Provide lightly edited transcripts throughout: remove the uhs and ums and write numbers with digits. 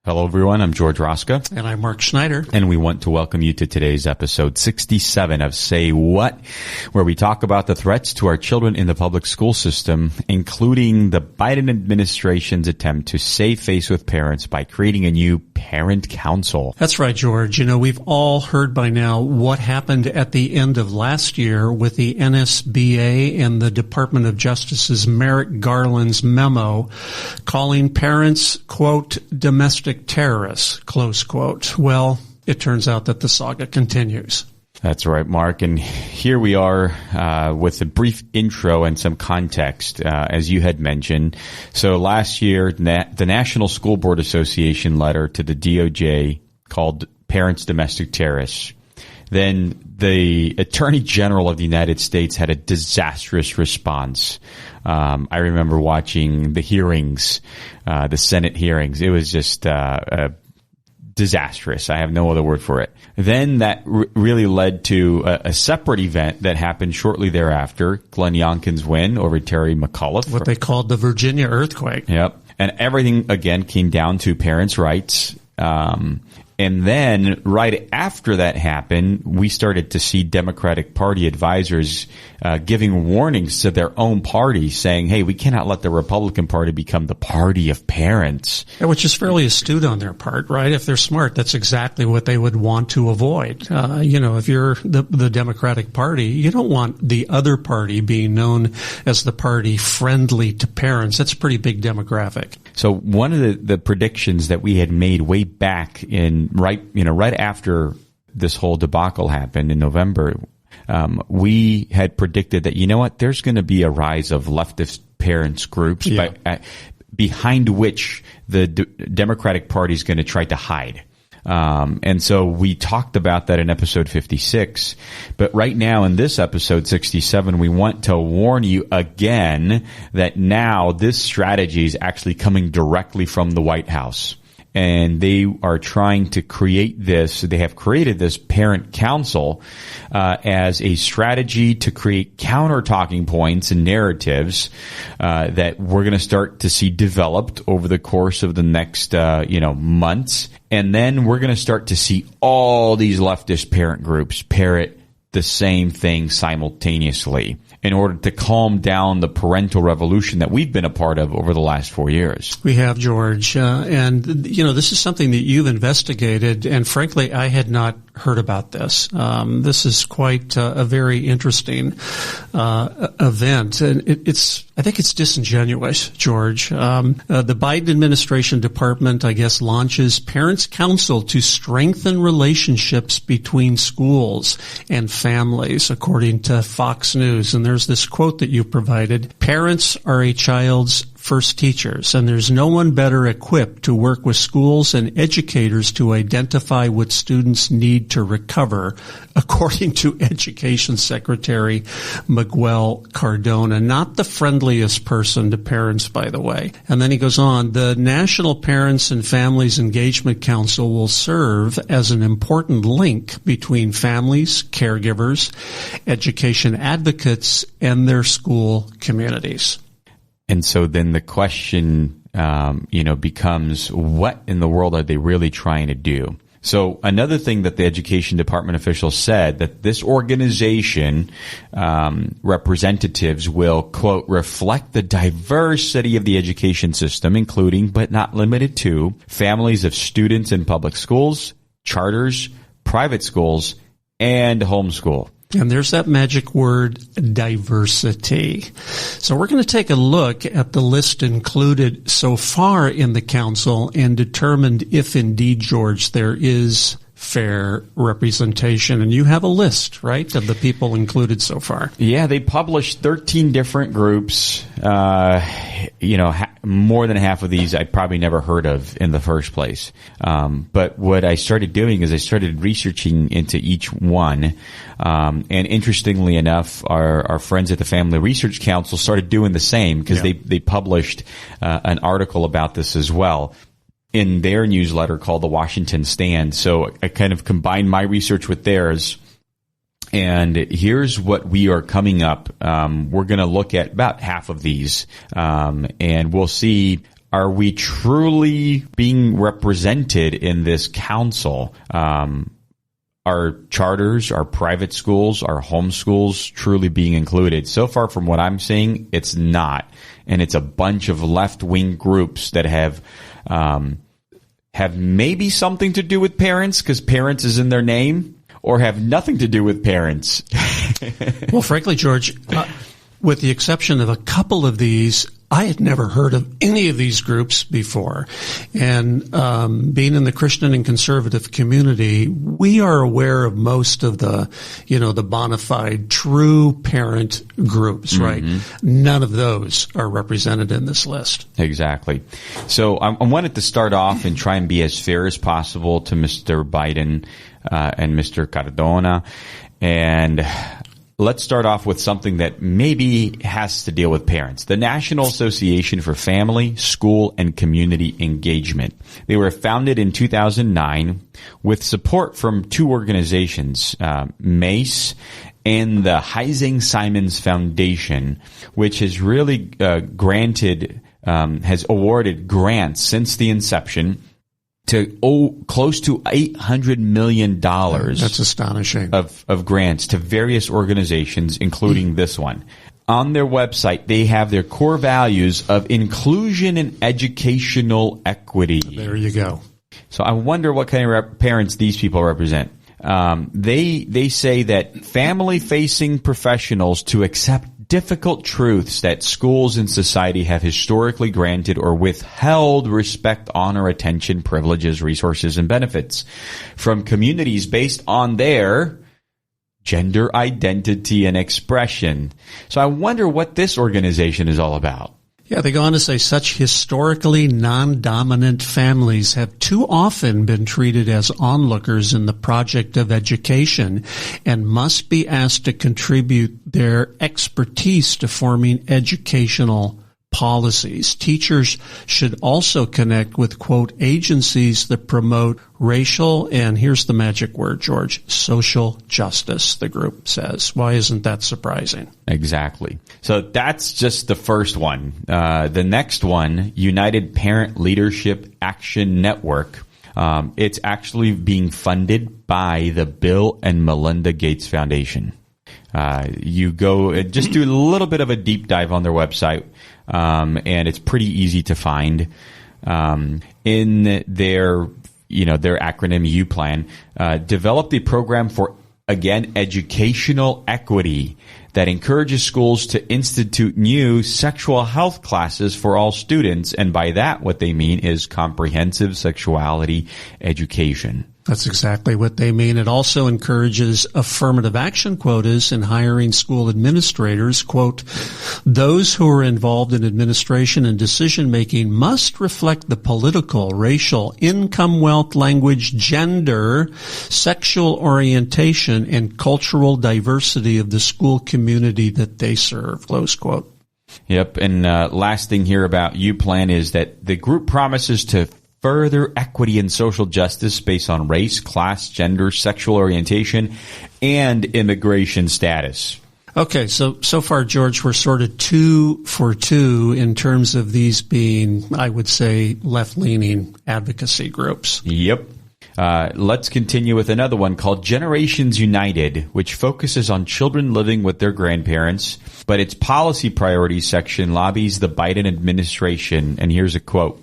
Hello, everyone. I'm George Roska. And I'm Mark Schneider. And we want to welcome you to today's episode 67 of Say What, where we talk about the threats to our children in the public school system, including the Biden administration's attempt to save face with parents by creating a new parent council. That's right, George. You know, we've all heard by now what happened at the end of last year with the NSBA and the Department of Justice's Merrick Garland's memo calling parents, quote, domestic terrorists, close quote. Well, it turns out that the saga continues. That's right, Mark. And here we are with a brief intro and some context, as you had mentioned. So last year, the National School Board Association letter to the DOJ called parents domestic terrorists. Then the Attorney General of the United States had a disastrous response. I remember watching the hearings, the Senate hearings. It was just disastrous. I have no other word for it. Then that really led to a separate event that happened shortly thereafter, Glenn Youngkin's win over Terry McAuliffe. What they called the Virginia earthquake. Yep. And everything, again, came down to parents' rights. And then right after that happened, we started to see Democratic Party advisors giving warnings to their own party saying, hey, we cannot let the Republican Party become the party of parents. Which is fairly astute on their part, right? If they're smart, that's exactly what they would want to avoid. If you're the Democratic Party, you don't want the other party being known as the party friendly to parents. That's a pretty big demographic. So one of the predictions that we had made way back in right after this whole debacle happened in November, we had predicted that, you know what, there's going to be a rise of leftist parents groups behind which the Democratic Party is going to try to hide. And so we talked about that in episode 56. But right now in this episode 67, we want to warn you again that now this strategy is actually coming directly from the White House. And they are trying to create this. They have created this parent council as a strategy to create counter talking points and narratives that we're going to start to see developed over the course of the next months. And then we're going to start to see all these leftist parent groups parrot the same thing simultaneously in order to calm down the parental revolution that we've been a part of over the last 4 years. We have, George. And this is something that you've investigated. And frankly, I had not heard about this. This is quite a very interesting event. And I think it's disingenuous, George. The Biden administration department, I guess, launches Parents Council to strengthen relationships between schools and families, according to Fox News. And there's this quote that you provided: parents are a child's first teachers, and there's no one better equipped to work with schools and educators to identify what students need to recover, according to Education Secretary Miguel Cardona. Not the friendliest person to parents, by the way. And then he goes on, the National Parents and Families Engagement Council will serve as an important link between families, caregivers, education advocates, and their school communities. And so then the question, becomes, what in the world are they really trying to do? So another thing that the education department officials said, that this organization, representatives will, quote, reflect the diversity of the education system, including, but not limited to, families of students in public schools, charters, private schools, and homeschool. And there's that magic word, diversity. So we're going to take a look at the list included so far in the council and determine if indeed, George, there is fair representation. And you have a list, right, of the people included so far? Yeah, they published 13 different groups. More than half of these I probably never heard of in the first place. But what I started doing is I started researching into each one. And interestingly enough, our friends at the Family Research Council started doing the same because they published an article about this as well in their newsletter called The Washington Stand. So I kind of combined my research with theirs. And here's what we are coming up. We're going to look at about half of these, and we'll see are we truly being represented in this council? Are charters, are private schools, are homeschools truly being included? So far from what I'm seeing, it's not. And it's a bunch of left-wing groups that have maybe something to do with parents, because parents is in their name, or have nothing to do with parents. Well, frankly, George, with the exception of a couple of these, I had never heard of any of these groups before. And being in the Christian and conservative community, we are aware of most of the, the bona fide true parent groups, right? None of those are represented in this list. Exactly. So I wanted to start off and try and be as fair as possible to Mr. Biden and Mr. Cardona. And let's start off with something that maybe has to deal with parents. The National Association for Family, School, and Community Engagement. They were founded in 2009 with support from two organizations, MACE and the Heising-Simons Foundation, which has really has awarded grants since the inception to close to $800 million. That's astonishing. Of grants to various organizations, including this one. On their website, they have their core values of inclusion and educational equity. There you go. So I wonder what kind of parents these people represent. They say that family-facing professionals to accept difficult truths that schools and society have historically granted or withheld respect, honor, attention, privileges, resources, and benefits from communities based on their gender identity and expression. So I wonder what this organization is all about. Yeah, they go on to say such historically non-dominant families have too often been treated as onlookers in the project of education and must be asked to contribute their expertise to forming educational policies. Teachers should also connect with, quote, agencies that promote racial, and here's the magic word, George, social justice, the group says. Why isn't that surprising? Exactly. So that's just the first one. The next one, United Parent Leadership Action Network. It's actually being funded by the Bill and Melinda Gates Foundation. You go, just do a little bit of a deep dive on their website, and it's pretty easy to find. In their acronym U-Plan, developed a program for, again, educational equity that encourages schools to institute new sexual health classes for all students. And by that, what they mean is comprehensive sexuality education. That's exactly what they mean. It also encourages affirmative action quotas in hiring school administrators. Quote, those who are involved in administration and decision-making must reflect the political, racial, income, wealth, language, gender, sexual orientation, and cultural diversity of the school community that they serve. Close quote. Yep. And last thing here about U-Plan is that the group promises to further equity and social justice based on race, class, gender, sexual orientation, and immigration status. Okay, so far, George, we're sort of 2 for 2 in terms of these being, I would say, left-leaning advocacy groups. Yep. Let's continue with another one called Generations United, which focuses on children living with their grandparents, but its policy priorities section lobbies the Biden administration, and here's a quote.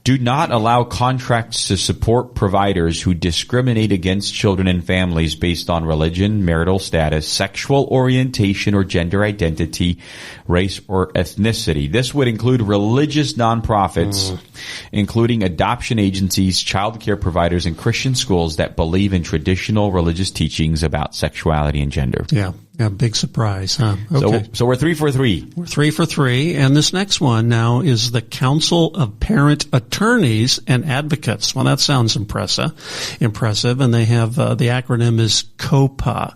Do not allow contracts to support providers who discriminate against children and families based on religion, marital status, sexual orientation or gender identity, race or ethnicity. This would include religious nonprofits, including adoption agencies, child care providers, and Christian schools that believe in traditional religious teachings about sexuality and gender. Yeah, big surprise, huh? Okay. So we're 3 for 3. We're 3 for 3, and this next one now is the Council of Parent Attorneys and Advocates. Well, that sounds impressive, and they have the acronym is COPA,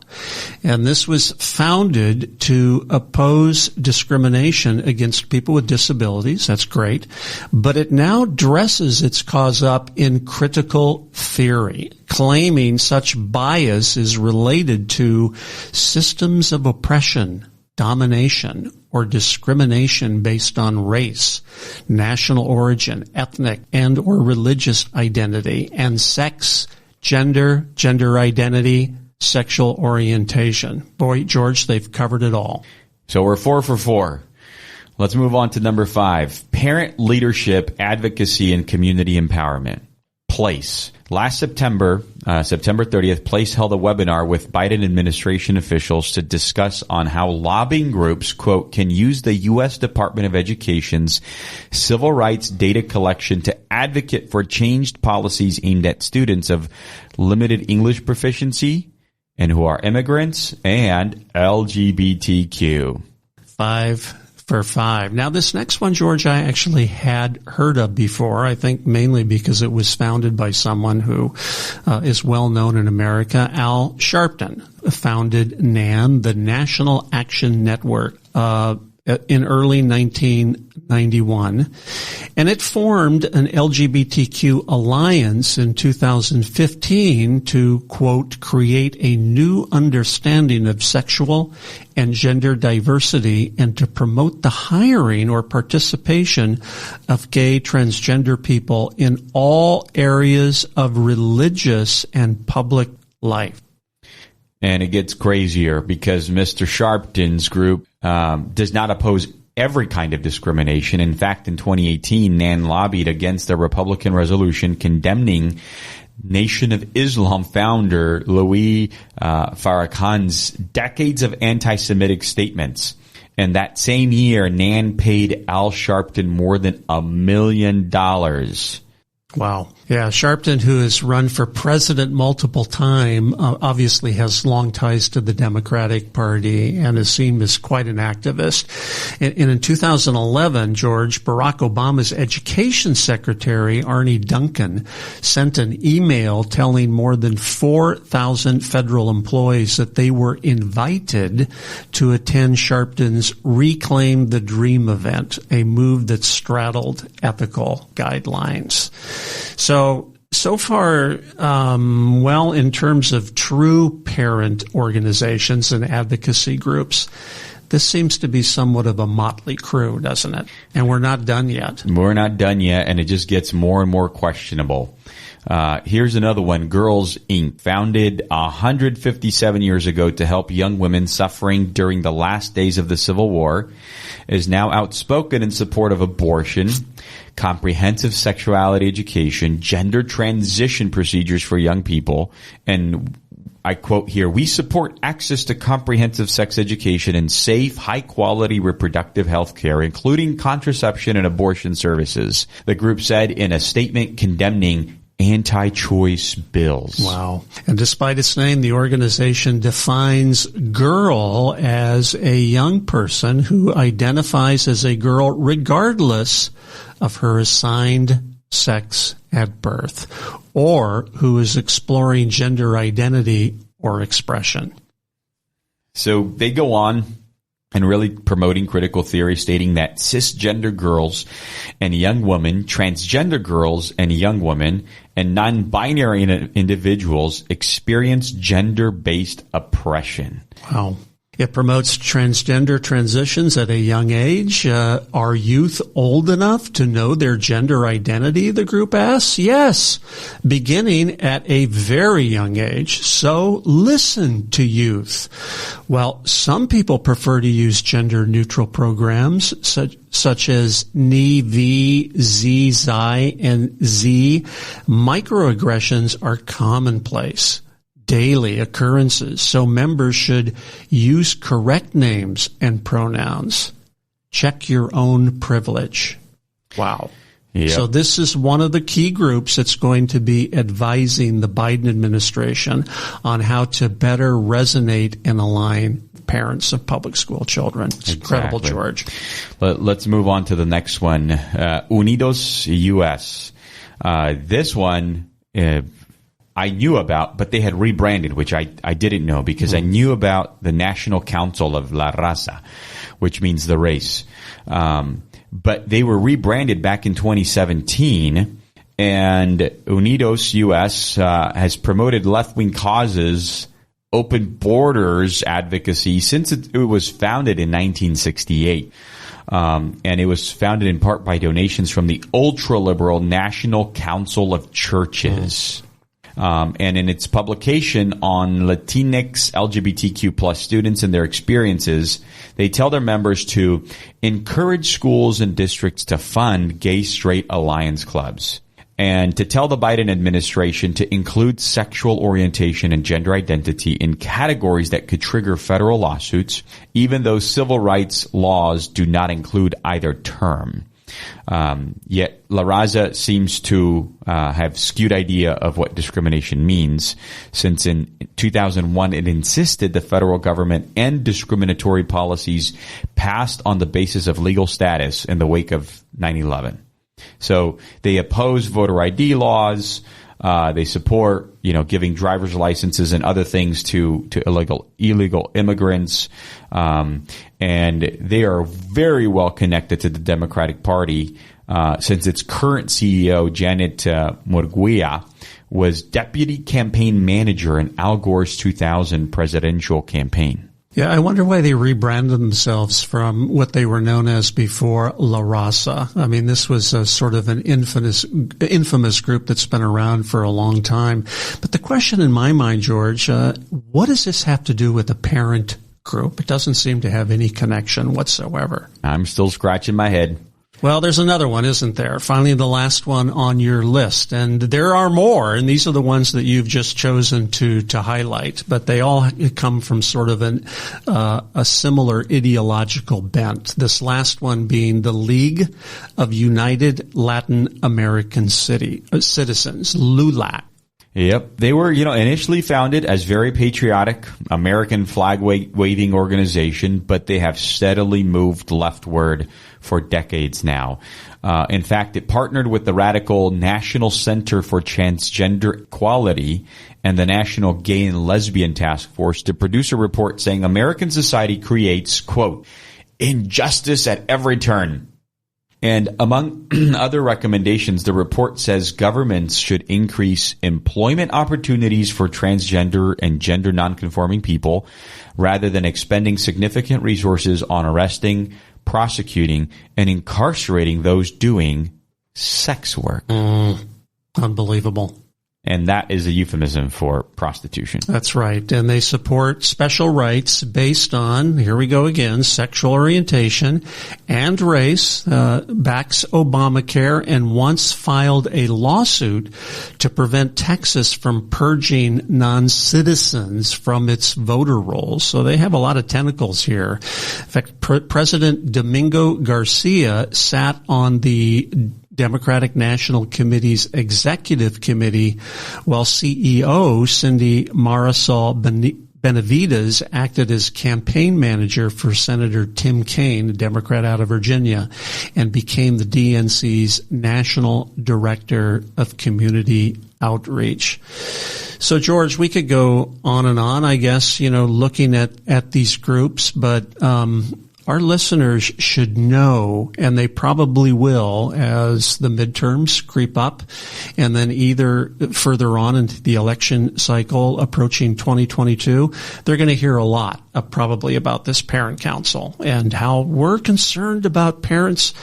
and this was founded to oppose discrimination against people with disabilities. That's great, but it now dresses its cause up in critical theory, claiming such bias is related to systems of oppression domination, or discrimination based on race, national origin, ethnic and or religious identity, and sex, gender, gender identity, sexual orientation. Boy, George, they've covered it all. So we're 4 for 4. Let's move on to number 5. Parent leadership, advocacy, and community empowerment. Place. Last September, September 30th, Place held a webinar with Biden administration officials to discuss on how lobbying groups, quote, can use the U.S. Department of Education's civil rights data collection to advocate for changed policies aimed at students of limited English proficiency and who are immigrants and LGBTQ. 5 for 5. Now, this next one, George, I actually had heard of before, I think mainly because it was founded by someone who is well known in America. Al Sharpton founded NAN, the National Action Network, in early 1991, and it formed an LGBTQ alliance in 2015 to, quote, create a new understanding of sexual and gender diversity and to promote the hiring or participation of gay, transgender people in all areas of religious and public life. And it gets crazier because Mr. Sharpton's group does not oppose every kind of discrimination. In fact, in 2018, NAN lobbied against a Republican resolution condemning Nation of Islam founder Louis Farrakhan's decades of anti-Semitic statements. And that same year, NAN paid Al Sharpton more than $1 million. Wow. Yeah, Sharpton, who has run for president multiple times, obviously has long ties to the Democratic Party and is seen as quite an activist. And in 2011, George, Barack Obama's education secretary, Arne Duncan, sent an email telling more than 4,000 federal employees that they were invited to attend Sharpton's Reclaim the Dream event, a move that straddled ethical guidelines. So far, well, in terms of true parent organizations and advocacy groups, this seems to be somewhat of a motley crew, doesn't it? And we're not done yet. We're not done yet, and it just gets more and more questionable. Here's another one, Girls, Inc., founded 157 years ago to help young women suffering during the last days of the Civil War, is now outspoken in support of abortion, comprehensive sexuality education, gender transition procedures for young people, and I quote here, we support access to comprehensive sex education and safe, high-quality reproductive health care, including contraception and abortion services, the group said in a statement condemning anti-choice bills. Wow. And despite its name, the organization defines girl as a young person who identifies as a girl regardless of her assigned sex at birth, or who is exploring gender identity or expression. So they go on and really promoting critical theory, stating that cisgender girls and young women, transgender girls and young women, and non-binary individuals experience gender-based oppression. Wow. It promotes transgender transitions at a young age. Are youth old enough to know their gender identity, the group asks? Yes, beginning at a very young age. So listen to youth. Well, some people prefer to use gender-neutral programs such as Ni, V, Z, Xi, and Z. Microaggressions are commonplace. Daily occurrences, so members should use correct names and pronouns. Check your own privilege. Wow. Yep. So this is one of the key groups that's going to be advising the Biden administration on how to better resonate and align parents of public school children. It's incredible, George. Let's move on to the next one. Unidos US. This one, I knew about, but they had rebranded, which I didn't know because I knew about the National Council of La Raza, which means the race. But they were rebranded back in 2017, and Unidos US has promoted left-wing causes open borders advocacy since it was founded in 1968. And it was founded in part by donations from the ultra-liberal National Council of Churches. And in its publication on Latinx LGBTQ plus students and their experiences, they tell their members to encourage schools and districts to fund gay-straight alliance clubs, and to tell the Biden administration to include sexual orientation and gender identity in categories that could trigger federal lawsuits, even though civil rights laws do not include either term. Yet La Raza seems to have skewed idea of what discrimination means, since in 2001 it insisted the federal government end discriminatory policies passed on the basis of legal status in the wake of 9/11. So they oppose voter ID laws. They support, giving driver's licenses and other things to illegal immigrants. And they are very well connected to the Democratic Party, since its current CEO, Janet Murguia, was deputy campaign manager in Al Gore's 2000 presidential campaign. Yeah, I wonder why they rebranded themselves from what they were known as before, La Raza. I mean, this was a sort of an infamous group that's been around for a long time. But the question in my mind, George, what does this have to do with the parent group? It doesn't seem to have any connection whatsoever. I'm still scratching my head. Well, there's another one, isn't there? Finally, the last one on your list. And there are more, and these are the ones that you've just chosen to highlight. But they all come from sort of a similar ideological bent. This last one being the League of United Latin American Citizens, LULAC. Yep. They were, initially founded as very patriotic American flag waving organization, but they have steadily moved leftward for decades now. In fact, it partnered with the radical National Center for Transgender Equality and the National Gay and Lesbian Task Force to produce a report saying American society creates, quote, injustice at every turn. And among other recommendations, the report says governments should increase employment opportunities for transgender and gender nonconforming people rather than expending significant resources on arresting, prosecuting, and incarcerating those doing sex work. Unbelievable. And that is a euphemism for prostitution. That's right. And they support special rights based on, here we go again, sexual orientation and race, backs Obamacare, and once filed a lawsuit to prevent Texas from purging non-citizens from its voter rolls. So they have a lot of tentacles here. In fact, President Domingo Garcia sat on the Democratic National Committee's Executive Committee, while CEO Cindy Marisol Benavides acted as campaign manager for Senator Tim Kaine, a Democrat out of Virginia, and became the DNC's National Director of Community Outreach. So, George, we could go on and on, I guess, looking at these groups, but our listeners should know, and they probably will as the midterms creep up, and then either further on into the election cycle approaching 2022, they're going to hear a lot probably about this parent council and how we're concerned about parents'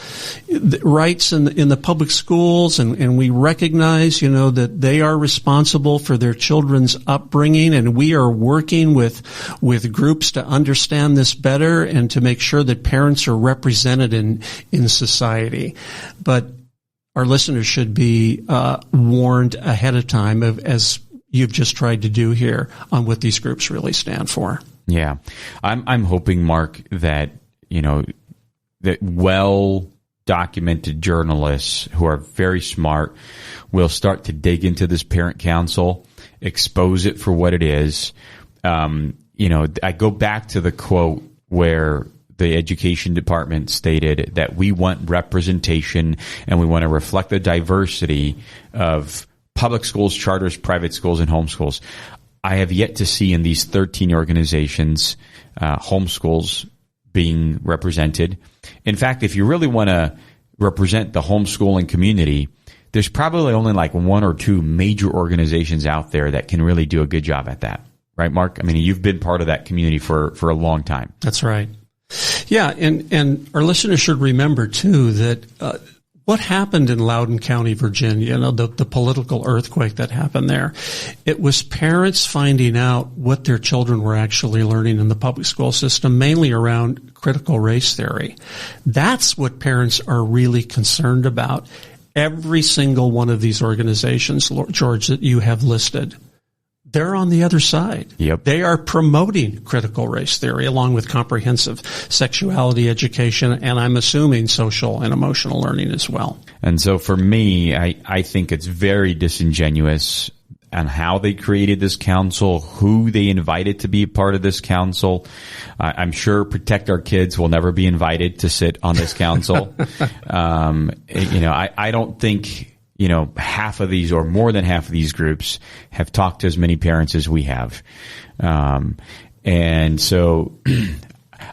rights in the public schools, and we recognize, that they are responsible for their children's upbringing, and we are working with groups to understand this better and to make sure that parents are represented in society. But our listeners should be warned ahead of time as you've just tried to do here on what these groups really stand for. Yeah. I'm hoping, Mark, that, that well-documented journalists who are very smart will start to dig into this parent council, expose it for what it is. I go back to the quote where the education department stated that we want representation and we want to reflect the diversity of public schools, charters, private schools, and homeschools. I have yet to see in these 13 organizations homeschools being represented. In fact, if you really want to represent the homeschooling community, there's probably only like one or two major organizations out there that can really do a good job at that. right, Mark? I mean, you've been part of that community for a long time. That's right. Yeah, and our listeners should remember, too, that what happened in Loudoun County, Virginia, the political earthquake that happened there, it was parents finding out what their children were actually learning in the public school system, mainly around critical race theory. That's what parents are really concerned about. Every single one of these organizations, George, that you have listed, they're on the other side. Yep. They are promoting critical race theory along with comprehensive sexuality education, and I'm assuming social and emotional learning as well. And so for me, I think it's very disingenuous on how they created this council, who they invited to be a part of this council. I'm sure Protect Our Kids will never be invited to sit on this council. I don't think half of these or more than half of these groups have talked to as many parents as we have. And so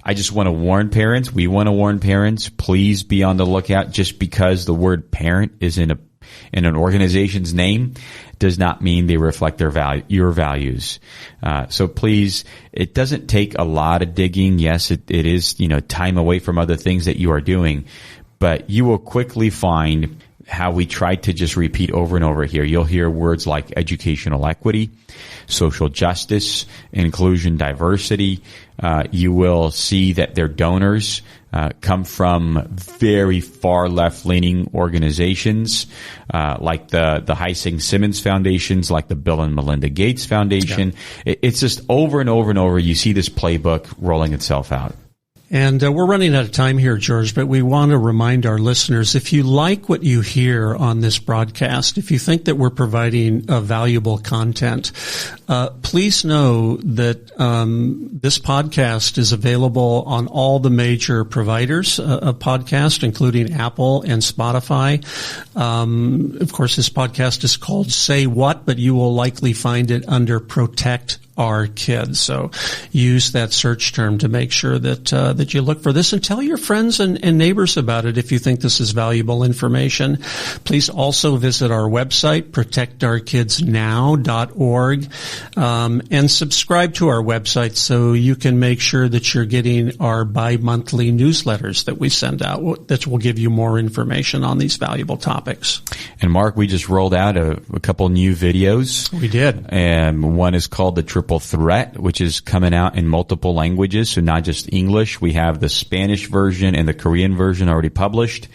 I just want to warn parents. We want to warn parents. Please be on the lookout. Just because the word parent is in an organization's name does not mean they reflect your values. So please, it doesn't take a lot of digging. Yes, it is, time away from other things that you are doing, but you will quickly find how we try to just repeat over and over here. You'll hear words like educational equity, social justice, inclusion, diversity. You will see that their donors come from very far left-leaning organizations, like the Heising Simmons Foundations, like the Bill and Melinda Gates Foundation. Yeah. It's just over and over and over. You see this playbook rolling itself out. And we're running out of time here, George, but we want to remind our listeners, if you like what you hear on this broadcast, if you think that we're providing valuable content, please know that this podcast is available on all the major providers of podcast, including Apple and Spotify. Of course, this podcast is called Say What, but you will likely find it under Protect Our Kids. So use that search term to make sure that you look for this, and tell your friends and neighbors about it if you think this is valuable information. Please also visit our website, protectourkidsnow.org, and subscribe to our website so you can make sure that you're getting our bi-monthly newsletters that we send out that will give you more information on these valuable topics. And Mark, we just rolled out a couple new videos. We did. And one is called The Triple Threat, which is coming out in multiple languages, so not just English. We have the Spanish version and the Korean version already published.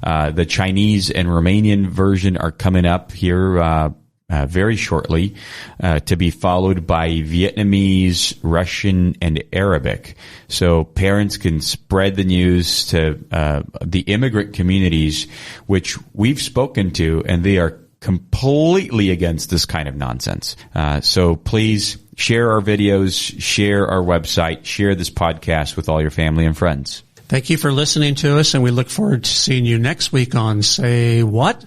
The Chinese and Romanian version are coming up here very shortly, to be followed by Vietnamese, Russian, and Arabic. So parents can spread the news to the immigrant communities, which we've spoken to, and they are completely against this kind of nonsense. So please share our videos, share our website, share this podcast with all your family and friends. Thank you for listening to us, and we look forward to seeing you next week on Say What?